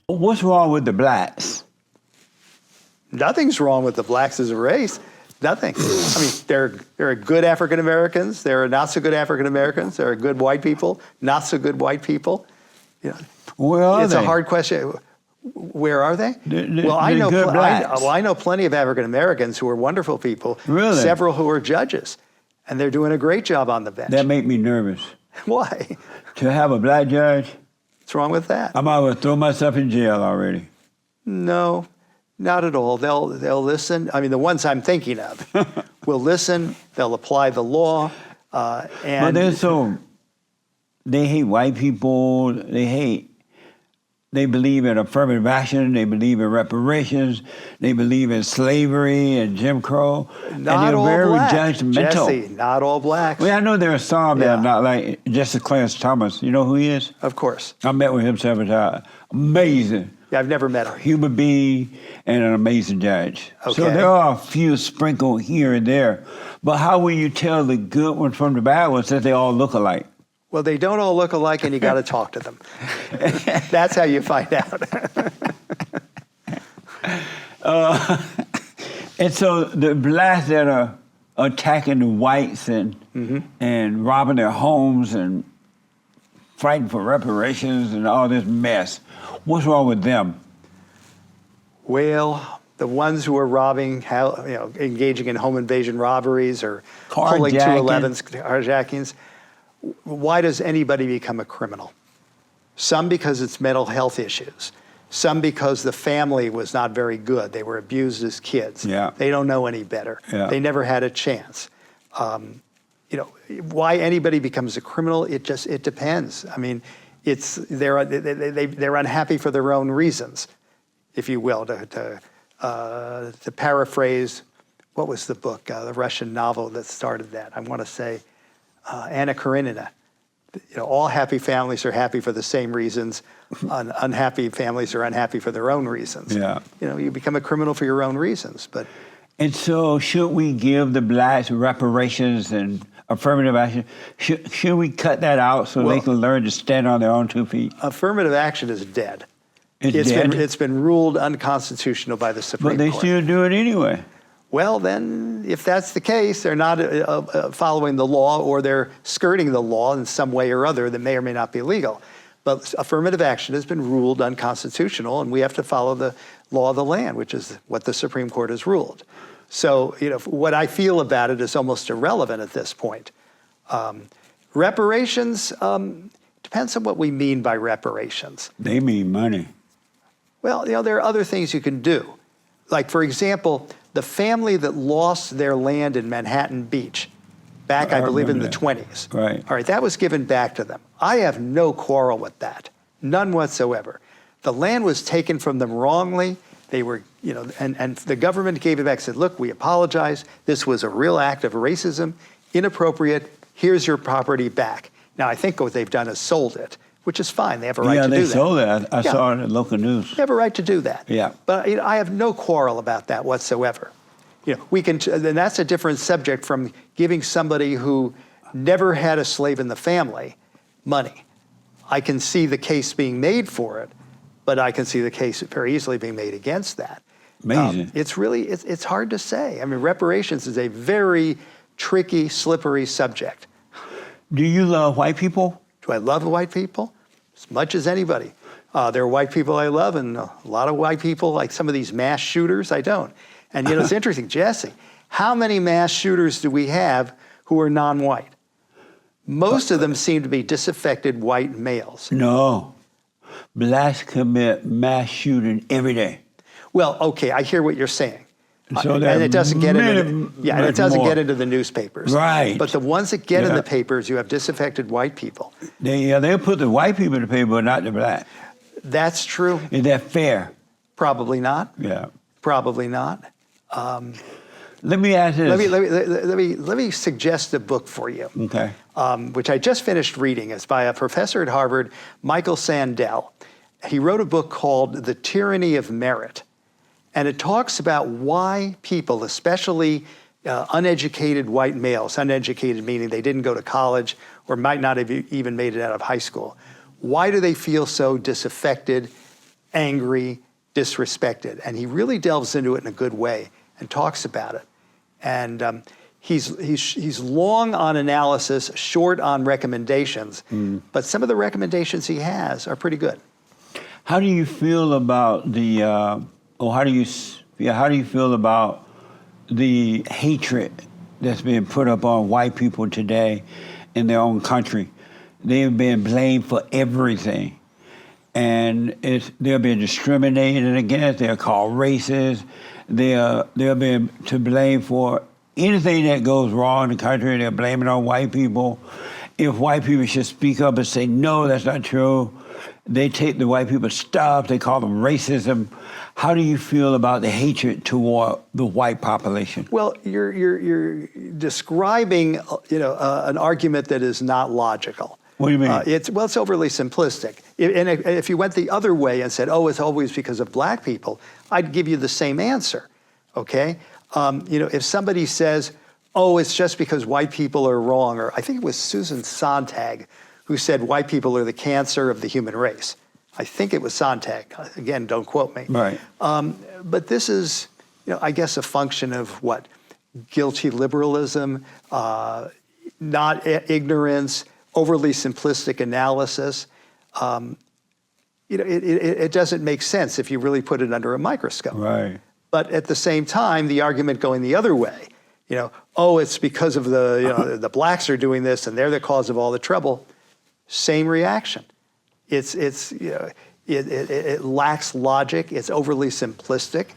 What's wrong with the blacks? Nothing's wrong with the blacks as a race. Nothing. I mean, there are good African Americans. There are not so good African Americans. There are good white people, not so good white people. You know, Where are it's they? a hard question. Where are they? Well, I know plenty of African Americans who are wonderful people. Really? Several who are judges, and they're doing a great job on the bench. That make me nervous. Why? To have a black judge? What's wrong with that? I might well throw myself in jail already. No, not at all. They'll listen. I mean, the ones I'm thinking of will listen. They'll apply the law. But they hate white people. They believe in affirmative action. They believe in reparations. They believe in slavery and Jim Crow. Not and all they're very black, judgmental. Jesse, not all blacks. Well, I know there are some that Yeah. are not like Jesse Clarence Thomas. You know who he is? Of course. I met with him several times. Amazing. Yeah, I've never met him. Human being and an amazing judge. Okay. So there are a few sprinkled here and there. But how will you tell the good ones from the bad ones that they all look alike? Well, they don't all look alike, and you got to talk to them. That's how you find out. And so the blacks that are attacking the whites and robbing their homes and fighting for reparations and all this mess, what's wrong with them? Well, the ones who are robbing, engaging in home invasion robberies or pulling 211s, carjackings, why does anybody become a criminal? Some because it's mental health issues. Some because the family was not very good. They were abused as kids. Yeah. They don't know any better. Yeah. They never had a chance. Why anybody becomes a criminal, it depends. I mean, they're unhappy for their own reasons, if you will. To paraphrase, what was the book, the Russian novel that started that? I want to say Anna Karenina. All happy families are happy for the same reasons. Unhappy families are unhappy for their own reasons. Yeah. You become a criminal for your own reasons. And so should we give the blacks reparations and affirmative action? Should we cut that out so they can learn to stand on their own 2 feet? Affirmative action is dead. It's dead? It's been ruled unconstitutional by the Supreme Court. But they still do it anyway. Well, then, if that's the case, they're not following the law, or they're skirting the law in some way or other that may or may not be legal. But affirmative action has been ruled unconstitutional, and we have to follow the law of the land, which is what the Supreme Court has ruled. So, what I feel about it is almost irrelevant at this point. Reparations, depends on what we mean by reparations. They mean money. Well, there are other things you can do. Like, for example, the family that lost their land in Manhattan Beach back, I believe, in the 20s. Right. All right, that was given back to them. I have no quarrel with that, none whatsoever. The land was taken from them wrongly. They were, and the government gave it back, said, look, we apologize. This was a real act of racism, inappropriate. Here's your property back. Now, I think what they've done is sold it, which is fine. They have a right to do that. Yeah, they sold it. I saw it in local news. They have a right to do that. Yeah. But I have no quarrel about that whatsoever. We can, and that's a different subject from giving somebody who never had a slave in the family money. I can see the case being made for it, but I can see the case very easily being made against that. Amazing. It's hard to say. I mean, reparations is a very tricky, slippery subject. Do you love white people? Do I love white people? As much as anybody. There are white people I love, and a lot of white people, like some of these mass shooters, I don't. And it's interesting, Jesse, how many mass shooters do we have who are non-white? Most of them seem to be disaffected white males. No. Blacks commit mass shooting every day. Well, okay, I hear what you're saying. So and it doesn't get into more. get into the newspapers. Right. But the ones that get in the papers, you have disaffected white people. They'll put the white people in the paper, but not the black. That's true. Is that fair? Probably not. Yeah. Probably not. Let me ask this. Let me suggest a book for you. Okay. Which I just finished reading. It's by a professor at Harvard, Michael Sandel. He wrote a book called The Tyranny of Merit. And it talks about why people, especially uneducated white males, uneducated meaning they didn't go to college or might not have even made it out of high school, why do they feel so disaffected angry, disrespected. And he really delves into it in a good way and talks about it. And he's long on analysis, short on recommendations, but some of the recommendations he has are pretty good. How do you feel about how do you feel about the hatred that's being put up on white people today in their own country? They've been blamed for everything. And they're being discriminated against. They're called racist. They're being to blame for anything that goes wrong in the country. They're blaming on white people. If white people should speak up and say, no, that's not true, they take the white people's stuff. They call them racism. How do you feel about the hatred toward the white population? Well, you're describing, an argument that is not logical. What do you mean? It's overly simplistic. And if you went the other way and said, oh, it's always because of black people, I'd give you the same answer, okay? If somebody says, oh, it's just because white people are wrong, or I think it was Susan Sontag who said white people are the cancer of the human race. I think it was Sontag. Again, don't quote me. Right. But this is, I guess a function of what? Guilty liberalism, not ignorance, overly simplistic analysis. It doesn't make sense if you really put it under a microscope. Right. But at the same time, the argument going the other way, oh, it's because of the blacks are doing this and they're the cause of all the trouble. Same reaction. It lacks logic. It's overly simplistic,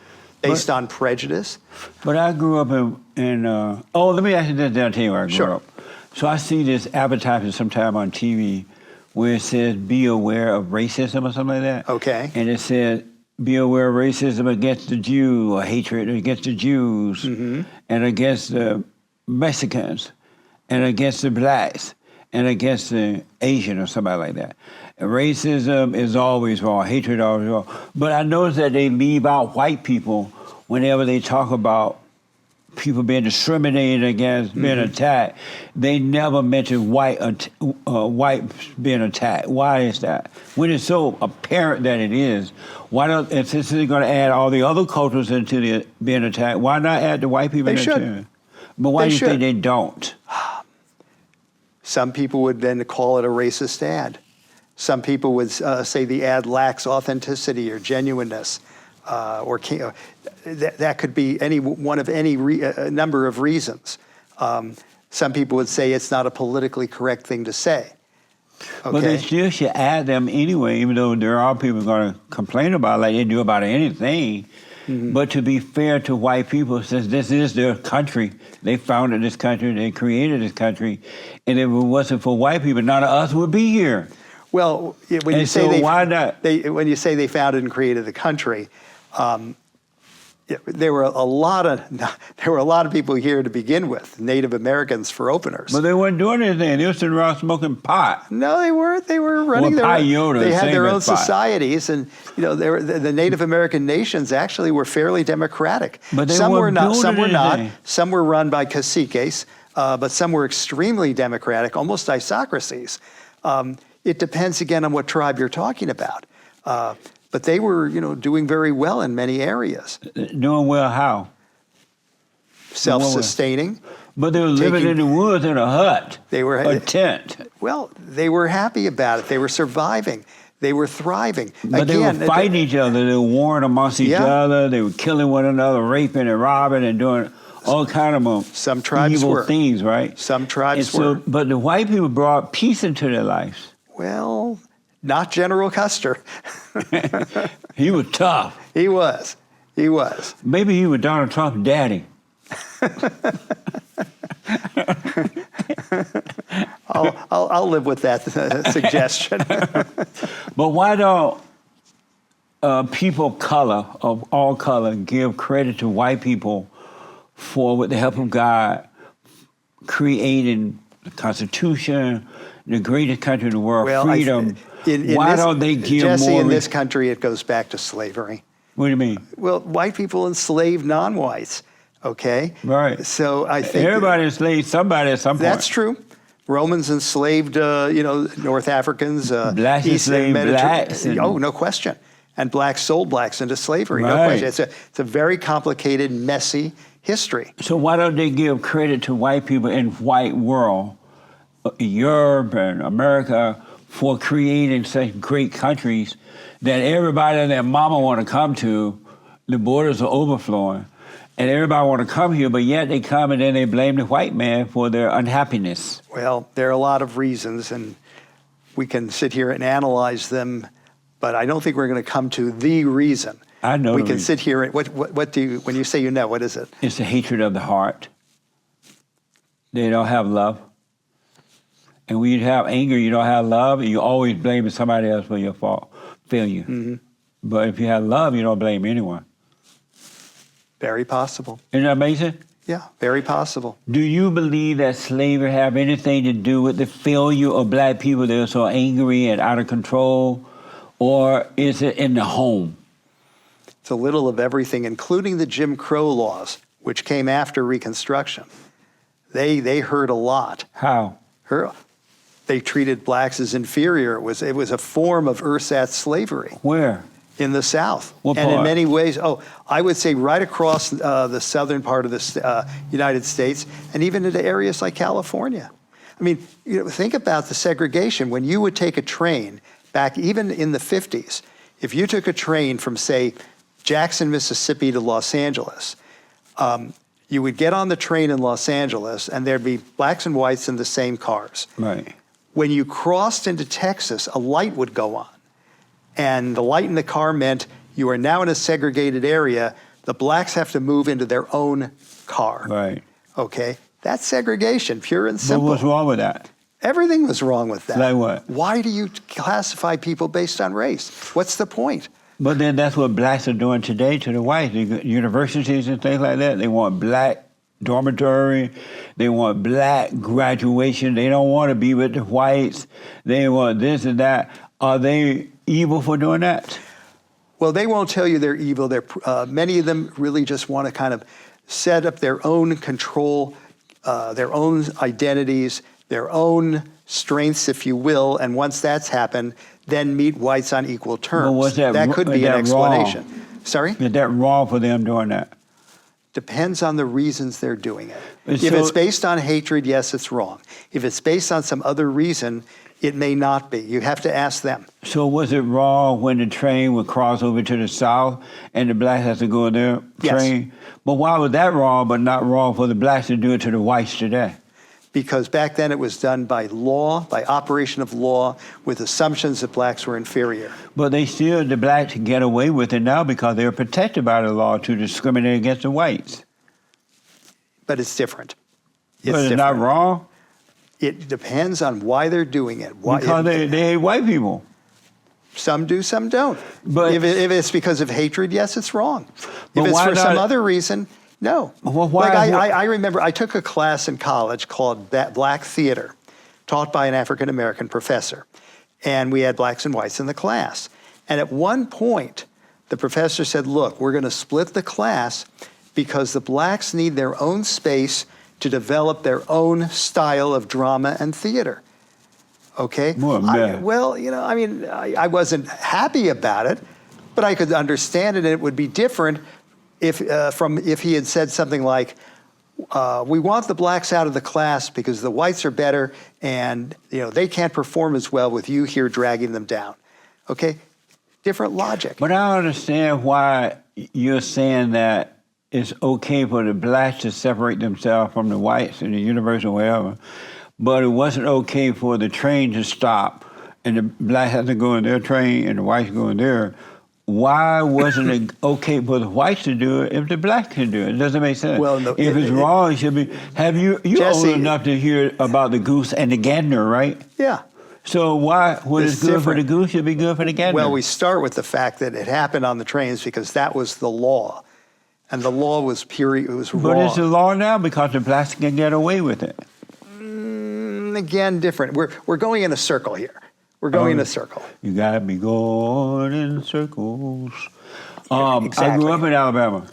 based on prejudice. But I grew up in let me ask you this, I'll tell you where I grew up. So I see this advertisement sometime on TV where it says, be aware of racism or something like that. Okay. And it says, be aware of racism against the Jew, or hatred against the Jews, and against the Mexicans, and against the blacks, and against the Asian or somebody like that. Racism is always wrong, hatred always wrong. But I notice that they leave out white people whenever they talk about people being discriminated against, being attacked. They never mention white being attacked. Why is that? When it's so apparent that it is, why don't, and since they're going to add all the other cultures into the being attacked, why not add the white people? They should. Too? But why do you think they don't? Some people would then call it a racist ad. Some people would say the ad lacks authenticity or genuineness, that could be any one of any number of reasons. Some people would say it's not a politically correct thing to say. Okay? But they still should add them anyway, even though there are people going to complain about it like they do about anything. But to be fair to white people, since this is their country, they founded this country, they created this country, and if it wasn't for white people, none of us would be here. Well, when you say when you say they founded and created the country, there were a lot of people here to begin with, Native Americans for openers. But they weren't doing anything. They were sitting around smoking pot. No, they weren't. They were running their own. They had their own societies, and the Native American nations actually were fairly democratic. But they some were not. Some were not. Anything. Some were run by caciques, but some were extremely democratic, almost isocracies. It depends again on what tribe you're talking about. But they were, doing very well in many areas. Doing well how? Self-sustaining. But they were living in the woods in a hut. They were a tent. Well, they were happy about it. They were surviving. They were thriving. But again, they were fighting each other. They were warring amongst each other. They were killing one another, raping and robbing and doing all kind of some tribes evil things, right? Some tribes were. But the white people brought peace into their lives. Well, not General Custer. He was tough. He was. Maybe he was Donald Trump's daddy. I'll live with that suggestion. But why don't people of color, of all color, give credit to white people for, with the help of God, creating the Constitution, the greatest country in the world, freedom? Why don't they give Jesse, more? in this country, it goes back to slavery. What do you mean? Well, white people enslaved non-whites, okay? Right. So I think everybody enslaved somebody at some point. That's true. Romans enslaved, North Africans. Blacks enslaved blacks. Oh, no question. and blacks sold blacks into slavery. No Right. question. It's a very complicated, messy history. So why don't they give credit to white people in white world, Europe and America, for creating such great countries that everybody and their mama want to come to? The borders are overflowing, and everybody want to come here, but yet they come and then they blame the white man for their unhappiness. Well, there are a lot of reasons, and we can sit here and analyze them, but I don't think we're going to come to the reason. I know We the can reason. sit here and what do you, when you say you know, what is it? It's the hatred of the heart. They don't have love. And when you have anger, you don't have love, and you're always blaming somebody else for your fault, failure. Mm-hmm. But if you have love, you don't blame anyone. Very possible. Isn't that amazing? Yeah, very possible. Do you believe that slavery have anything to do with the failure of black people that are so angry and out of control? Or is it in the home? It's a little of everything, including the Jim Crow laws, which came after Reconstruction. They hurt a lot. How? They treated blacks as inferior. It was a form of ersatz slavery Where? in the South. What and in part? many ways, I would say right across the southern part of the United States, and even into areas like California. I mean, think about the segregation. When you would take a train back even in the 50s, if you took a train from, say, Jackson, Mississippi to Los Angeles, you would get on the train in Los Angeles and there'd be blacks and whites in the same cars. Right. When you crossed into Texas, a light would go on. And the light in the car meant you are now in a segregated area. The blacks have to move into their own car. Right. Okay? That's segregation, pure and But simple. what's wrong with that? Everything was wrong with that. Like what? Why do you classify people based on race? What's the point? But then that's what blacks are doing today to the whites. The universities and things like that, they want black dormitory. They want black graduation. They don't want to be with the whites. They want this and that. Are they evil for doing that? Well, they won't tell you they're evil. Many of them really just want to kind of set up their own control, their own identities, their own strengths, if you will. And once that's happened, then meet whites on equal terms. But was that could is be an that explanation. wrong? Sorry? Is that wrong for them doing that? Depends on the reasons they're doing it. But If so- it's based on hatred, yes, it's wrong. If it's based on some other reason, it may not be. You have to ask them. So was it wrong when the train would cross over to the south and the blacks had to go on their Yes. train? But why was that wrong but not wrong for the blacks to do it to the whites today? Because back then it was done by law, by operation of law, with assumptions that blacks were inferior. But the blacks get away with it now because they're protected by the law to discriminate against the whites. But it's different. But it's not wrong It depends on why they're doing it. because they hate white people. Some do, some don't. But- if it's because of hatred, yes, it's wrong. But If it's why for some not- other reason, no. Well, why- I remember I took a class in college called Black Theater, taught by an African-American professor. And we had blacks and whites in the class. And at one point, the professor said, look, we're going to split the class because the blacks need their own space to develop their own style of drama and theater. Okay? Well, man. I wasn't happy about it, but I could understand it, and it would be different if he had said something like, we want the blacks out of the class because the whites are better and they can't perform as well with you here dragging them down. Okay? Different logic. But I don't understand why you're saying that it's okay for the blacks to separate themselves from the whites in the universe or wherever, but it wasn't okay for the train to stop and the blacks had to go in their train and the whites go in there. Why wasn't it okay for the whites to do it if the blacks can do it? It doesn't make sense. Well, no, if it's wrong, it should be. You're Jesse, old enough to hear about the goose and the gander, right? Yeah. So why, what It's is good for the different. goose should be good for the gander? Well, we start with the fact that it happened on the trains because that was the law. And the law was pure, it was But wrong. it's the law now because the blacks can get away with it. Again, different. We're going in a circle here. We're going in a circle. You gotta be going in circles. I Exactly. grew up in Alabama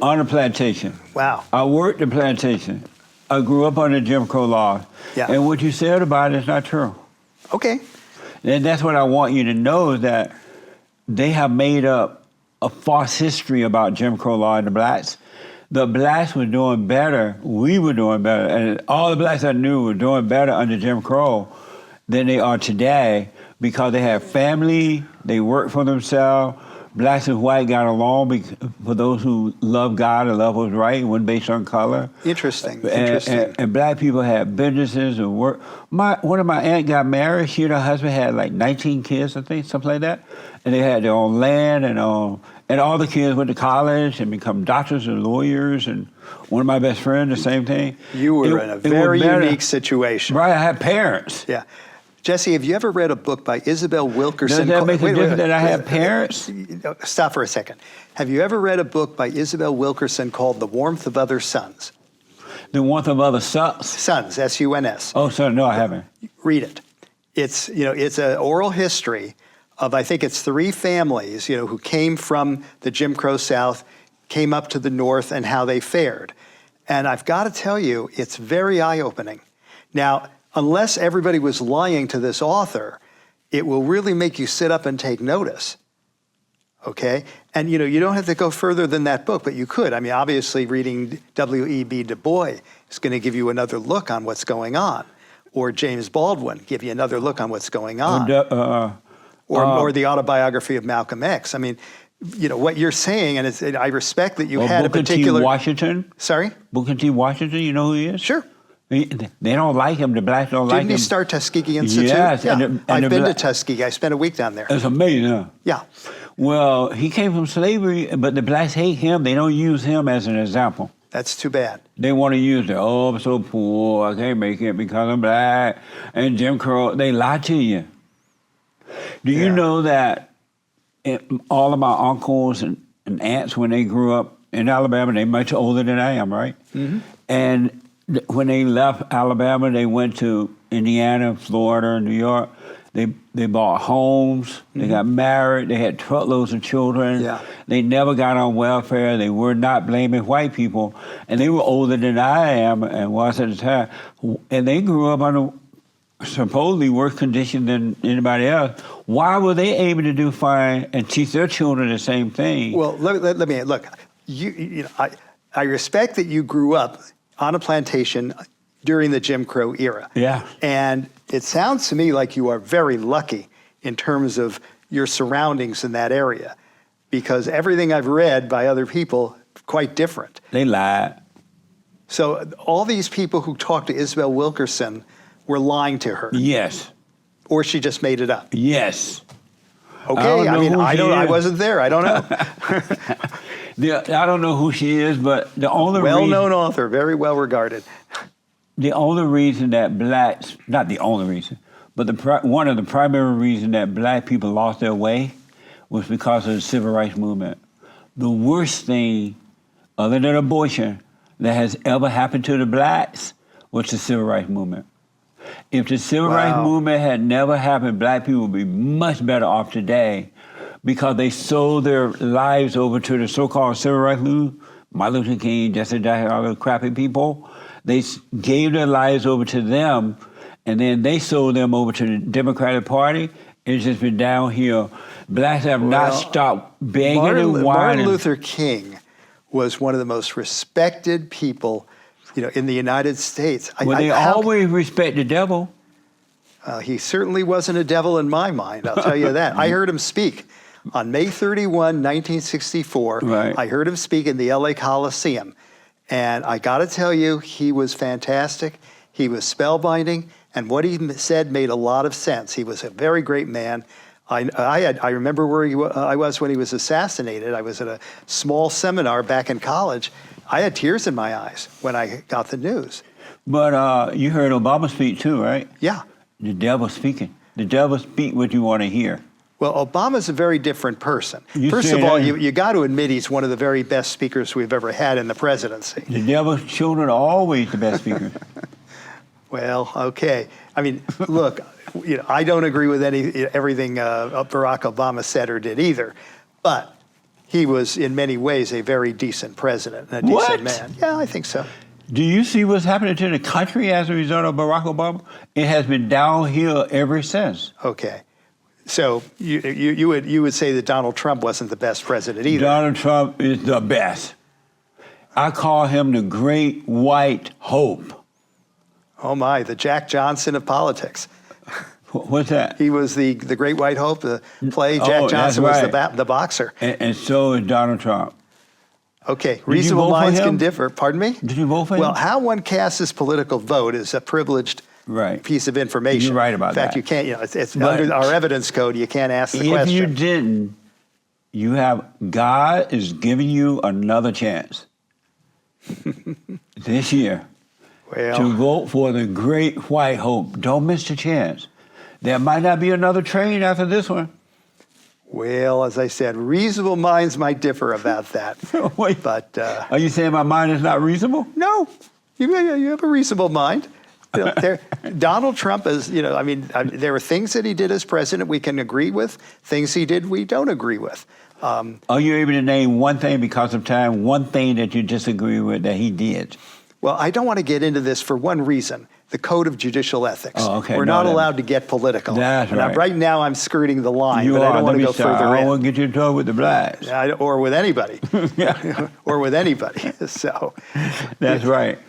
on a plantation. Wow. I worked the plantation. I grew up under Jim Crow laws. Yeah. And what you said about it is not true. Okay. And that's what I want you to know is that they have made up a false history about Jim Crow law and the blacks. The blacks were doing better. We were doing better. And all the blacks I knew were doing better under Jim Crow than they are today because they have family, they work for themselves. Blacks and white got along for those who love God and love what's right, it wasn't based on color. Interesting. And black people had businesses and work. One of my aunt got married. She and her husband had like 19 kids, I think, something like that. And they had their own land and all the kids went to college and become doctors and lawyers. And one of my best friends, the same thing. You were in a very unique situation. Right, I had parents. Yeah. Jesse, have you ever read a book by Isabel Wilkerson? Does that make a difference that I have parents? Stop for a second. Have you ever read a book by Isabel Wilkerson called The Warmth of Other Suns? The Warmth of Other Suns? Suns, S-U-N-S. Oh, son, no, I haven't. Read it. It's an oral history of, I think it's 3 families, who came from the Jim Crow South, came up to the North, and how they fared. And I've got to tell you, it's very eye-opening. Now, unless everybody was lying to this author, it will really make you sit up and take notice, okay? And, you don't have to go further than that book, but you could. I mean, obviously, reading W.E.B. Du Bois is going to give you another look on what's going on, or James Baldwin give you another look on what's going on, or the autobiography of Malcolm X. I mean, what you're saying, and I respect that you had a particular... Booker T. Washington? Sorry? Booker T. Washington, you know who he is? Sure. They don't like him. The blacks don't like him. Didn't he start Tuskegee Institute? Yes. Yeah. I've been to Tuskegee. I spent a week down there. It's amazing, huh? Yeah. Well, he came from slavery, but the blacks hate him. They don't use him as an example. That's too bad. They want to use the, I'm so poor, I can't make it because I'm black. And Jim Crow, they lie to you. Do you know that all of my uncles and aunts, when they grew up in Alabama, they're much older than I am, right? Mm-hmm. And when they left Alabama, they went to Indiana, Florida, New York. They bought homes. They got married. They had truckloads of children. Yeah. They never got on welfare. They were not blaming white people. And they were older than I am and was at the time. And they grew up under supposedly worse conditions than anybody else. Why were they able to do fine and teach their children the same thing? Well, let me look. I respect that you grew up on a plantation during the Jim Crow era. Yeah. And it sounds to me like you are very lucky in terms of your surroundings in that area, because everything I've read by other people, quite different. They lied. So all these people who talked to Isabel Wilkerson were lying to her. Yes. Or she just made it up. Yes. Okay, I wasn't there. I don't know. I don't know who she is, but the only well-known author, very well regarded. The only reason that blacks, not the only reason, but one of the primary reasons that black people lost their way was because of the civil rights movement. The worst thing, other than abortion, that has ever happened to the blacks was the civil rights movement. If the civil rights movement had never happened, black people would be much better off today because they sold their lives over to the so-called civil rights movement, Martin Luther King, Jesse Lee Peterson, all those crappy people. They gave their lives over to them, and then they sold them over to the Democratic Party. It's just been downhill. Blacks have not stopped begging and whining. Martin Luther King was one of the most respected people, in the United States. They always respect the devil. He certainly wasn't a devil in my mind, I'll tell you that. I heard him speak on May 31, 1964. Right. I heard him speak in the LA Coliseum. And I got to tell you, he was fantastic. He was spellbinding. And what he said made a lot of sense. He was a very great man. I remember where I was when he was assassinated. I was at a small seminar back in college. I had tears in my eyes when I got the news. But you heard Obama speak too, right? Yeah. The devil's speaking. The devil speak what you want to hear. Well, Obama's a very different person. First of all, you got to admit he's one of the very best speakers we've ever had in the presidency. The devil's children are always the best speakers. Well, okay. I mean, look, I don't agree with everything Barack Obama said or did either, but he was in many ways a very decent president and a decent man. Yeah, I think so. Do you see what's happening to the country as a result of Barack Obama? It has been downhill ever since. Okay. So you would say that Donald Trump wasn't the best president either. Donald Trump is the best. I call him the great white hope. Oh my, the Jack Johnson of politics. What's that? He was the Great White Hope, the play. Jack Johnson was the boxer. And so is Donald Trump. Okay, reasonable minds can differ. Pardon me? Did you vote for him? Well, how one casts his political vote is a privileged piece of information. You're right about that. In fact, you can't, it's under our evidence code, you can't ask the question. If you didn't, God is giving you another chance this year to vote for the great white hope. Don't miss the chance. There might not be another train after this one. Well, as I said, reasonable minds might differ about that. Wait, but are you saying my mind is not reasonable? No, you have a reasonable mind. Donald Trump is, there are things that he did as president we can agree with, things he did we don't agree with. Are you able to name one thing, because of time, one thing that you disagree with that he did? Well, I don't want to get into this for one reason, the code of judicial ethics. Oh, okay. We're not allowed to get political. That's right. Right now I'm skirting the line, but I don't want to go further in. I don't want to get you in trouble with the blacks. Or with anybody. Or with anybody. So that's right.